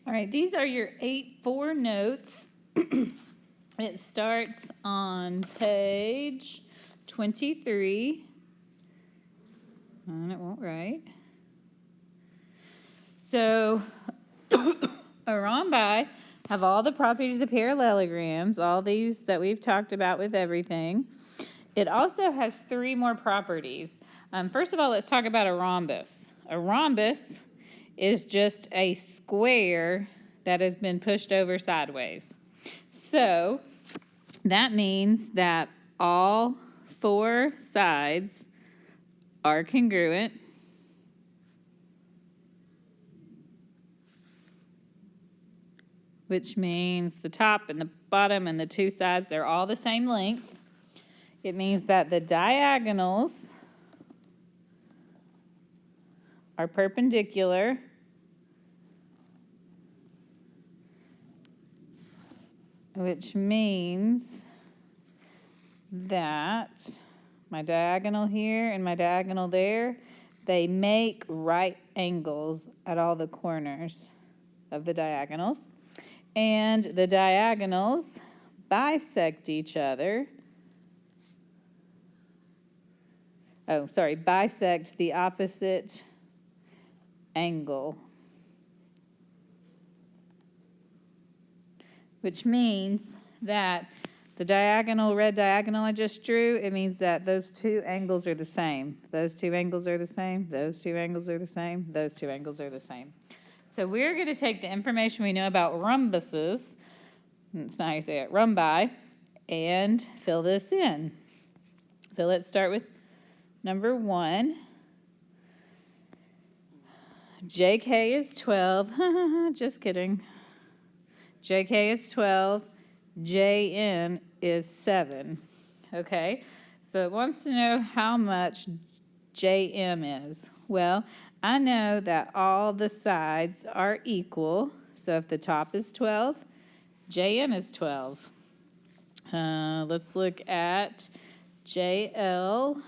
All right, these are your 8-4 notes. It starts on page 23. And it won't write. So, a rhombi have all the properties of parallelograms, all these that we've talked about with everything. It also has 3 more properties. First of all, let's talk about a rhombus. A rhombus is just a square that has been pushed over sideways. So that means that all 4 sides are congruent. Which means the top and the bottom and the 2 sides, they're all the same length. It means that the diagonals are perpendicular. Which means that my diagonal here and my diagonal there, they make right angles at all the corners of the diagonals. And the diagonals bisect each other. Bisect the opposite angle. Which means that the diagonal, red diagonal I just drew, it means that those 2 angles are the same. Those 2 angles are the same. Those 2 angles are the same. Those 2 angles are the same. So we're going to take the information we know about rhombuses, that's not how you say it, rhombi, and fill this in. So let's start with number 1. JK is 12. Just kidding. JK is 12. JN is 7. Okay, so it wants to know how much JM is. Well, I know that all the sides are equal. So if the top is 12, JM is 12. Let's look at JL.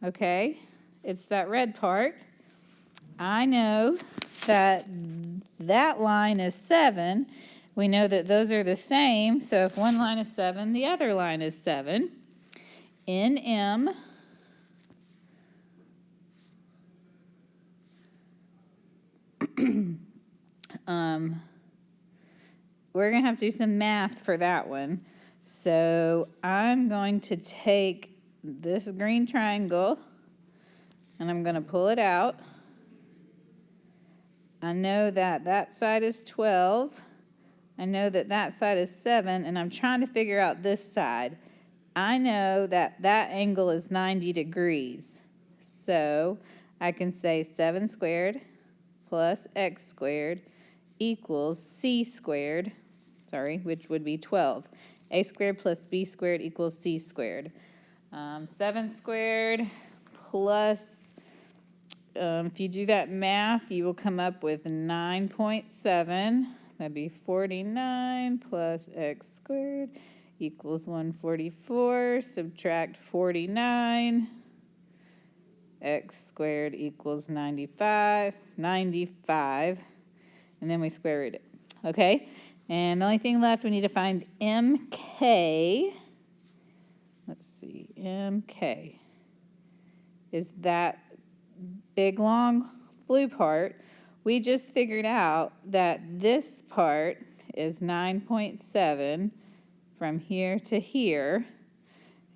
Okay, it's that red part. I know that that line is 7. We know that those are the same. So if one line is 7, the other line is 7. NM we're going to have to do some math for that one. So I'm going to take this green triangle and I'm going to pull it out. I know that that side is 12. I know that that side is 7, and I'm trying to figure out this side. I know that that angle is 90 degrees. So I can say 7 squared plus x squared equals c squared, which would be 12. A squared plus b squared equals c squared. 7 squared plus, if you do that math, you will come up with 9.7. That'd be 49 plus x squared equals 144. Subtract 49. X squared equals 95. And then we square root it. Okay? And the only thing left, we need to find MK. Let's see. MK is that big, long blue part. We just figured out that this part is 9.7 from here to here.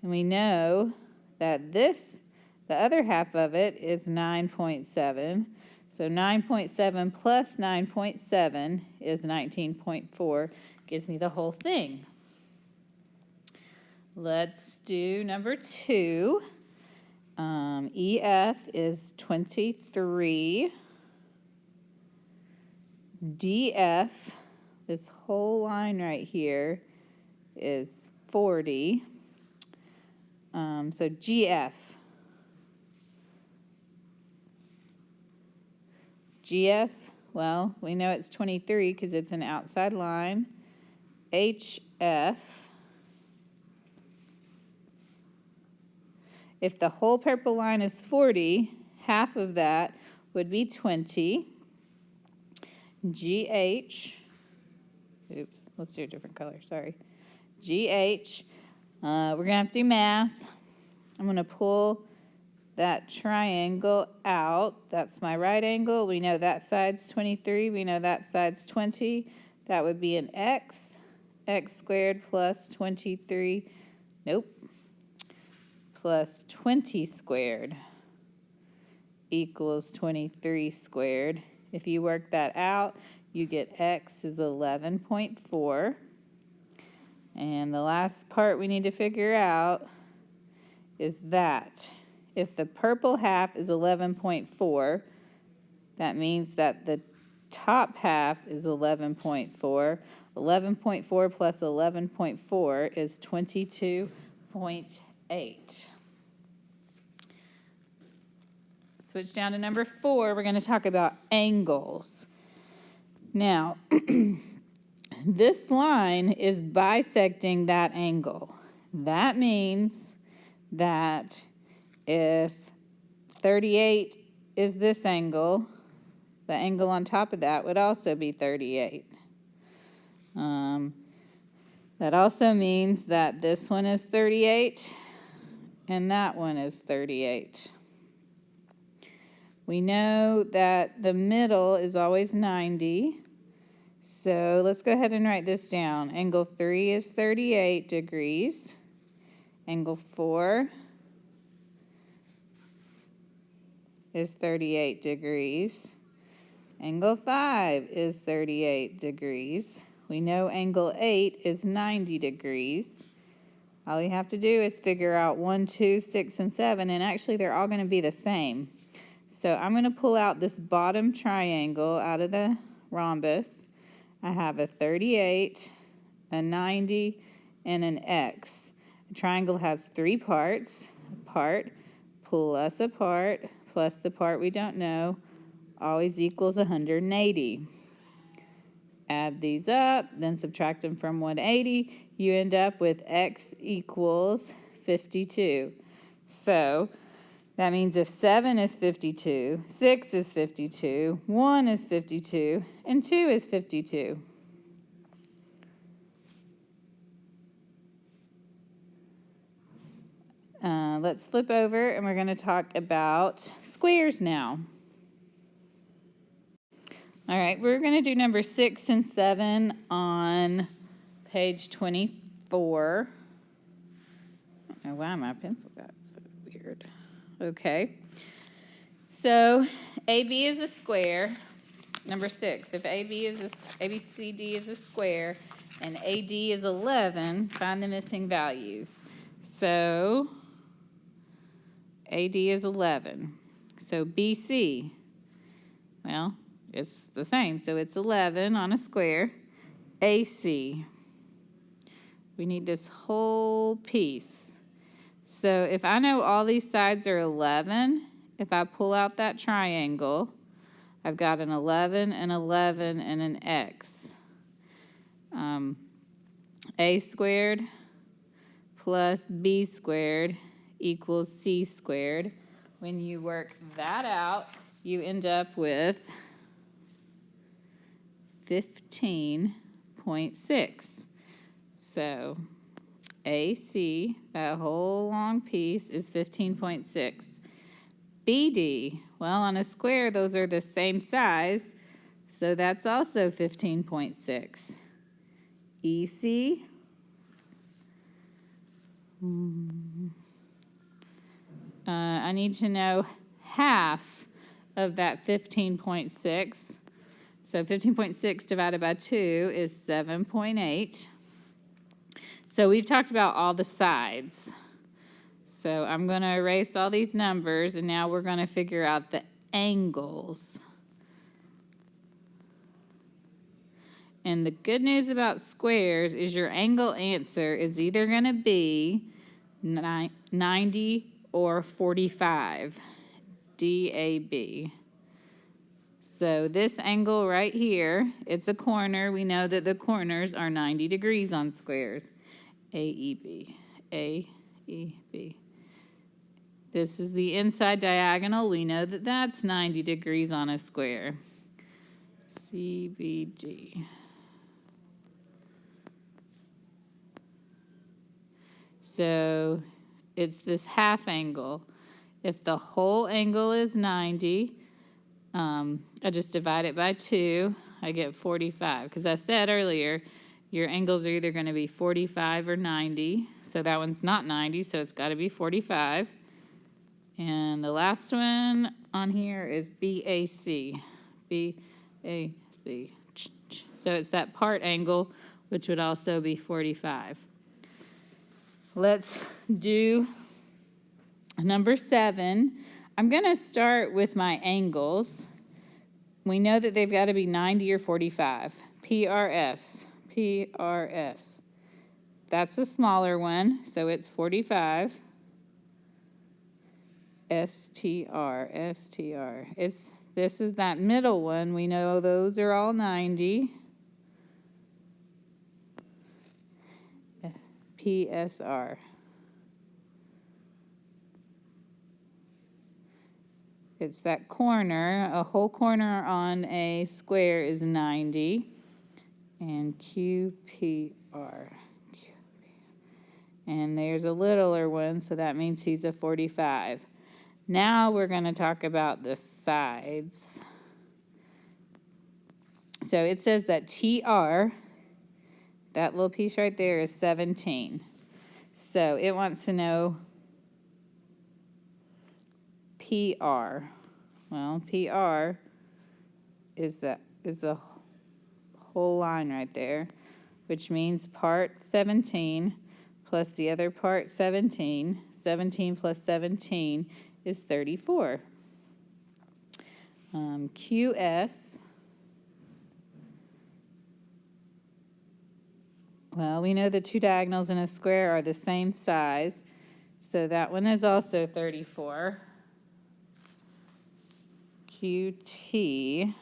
And we know that the other half of it is 9.7. So 9.7 plus 9.7 is 19.4. Gives me the whole thing. Let's do number 2. EF is 23. DF, this whole line right here, is 40. So GF. GF, well, we know it's 23 because it's an outside line. HF, if the whole purple line is 40, half of that would be 20. GH, oops, let's do a different color, sorry. GH, we're going to have to do math. I'm going to pull that triangle out. That's my right angle. We know that side's 23. We know that side's 20. That would be an x. X squared plus 23. Nope. Plus 20 squared equals 23 squared. If you work that out, you get x is 11.4. And the last part we need to figure out is that if the purple half is 11.4, that means that the top half is 11.4. 11.4 plus 11.4 is 22.8. Switch down to number 4. We're going to talk about angles. Now, this line is bisecting that angle. That means that if 38 is this angle, the angle on top of that would also be 38. That also means that this one is 38 and that one is 38. We know that the middle is always 90. So let's go ahead and write this down. Angle 3 is 38 degrees. Angle 4 is 38 degrees. Angle 5 is 38 degrees. We know angle 8 is 90 degrees. All you have to do is figure out 1, 2, 6, and 7, and actually they're all going to be the same. So I'm going to pull out this bottom triangle out of the rhombus. I have a 38, a 90, and an X. A triangle has 3 parts, a part plus a part plus the part we don't know, always equals 180. Add these up, then subtract them from 180. You end up with X equals 52. So that means if 7 is 52, 6 is 52, 1 is 52, and 2 is 52. Let's flip over and we're going to talk about squares now. All right, we're going to do number 6 and 7 on page 24. I don't know why my pencil got so weird. Okay, so AB is a square. Number 6, if ABCD is a square and AD is 11, find the missing values. So AD is 11. So BC, well, it's the same. So it's 11 on a square. AC, we need this whole piece. So if I know all these sides are 11, if I pull out that triangle, I've got an 11, an 11, and an X. A squared plus B squared equals C squared. When you work that out, you end up with 15.6. So AC, that whole long piece, is 15.6. BD, well, on a square, those are the same size, so that's also 15.6. EC, I need to know half of that 15.6. So 15.6 divided by 2 is 7.8. So we've talked about all the sides. So I'm going to erase all these numbers, and now we're going to figure out the angles. And the good news about squares is your angle answer is either going to be 90 or 45, DAB. So this angle right here, it's a corner. We know that the corners are 90 degrees on squares. AEB, AEB. This is the inside diagonal. We know that that's 90 degrees on a square. CBD. So it's this half angle. If the whole angle is 90, I just divide it by 2. I get 45. Because I said earlier, your angles are either going to be 45 or 90. So that one's not 90, so it's got to be 45. And the last one on here is BAC. BAC. So it's that part angle, which would also be 45. Let's do number 7. I'm going to start with my angles. We know that they've got to be 90 or 45. PRS. PRS. That's a smaller one, so it's 45. STR. STR. This is that middle one. We know those are all 90. PSR. It's that corner. A whole corner on a square is 90. And QPR. And there's a littler one, so that means he's a 45. Now we're going to talk about the sides. So it says that TR, that little piece right there, is 17. So it wants to know PR. Well, PR is the whole line right there, which means part 17 plus the other part 17. 17 plus 17 is 34. QS, well, we know the two diagonals in a square are the same size, so that one is also 34. QT,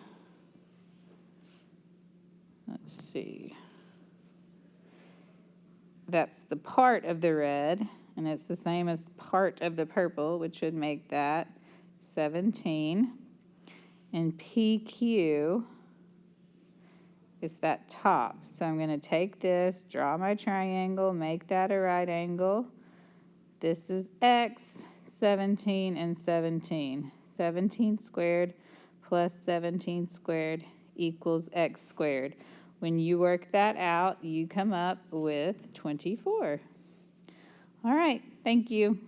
let's see, that's the part of the red, and it's the same as part of the purple, which would make that 17. And PQ is that top. So I'm going to take this, draw my triangle, make that a right angle. This is X, 17 and 17. 17 squared plus 17 squared equals X squared. When you work that out, you come up with 24. All right, thank you.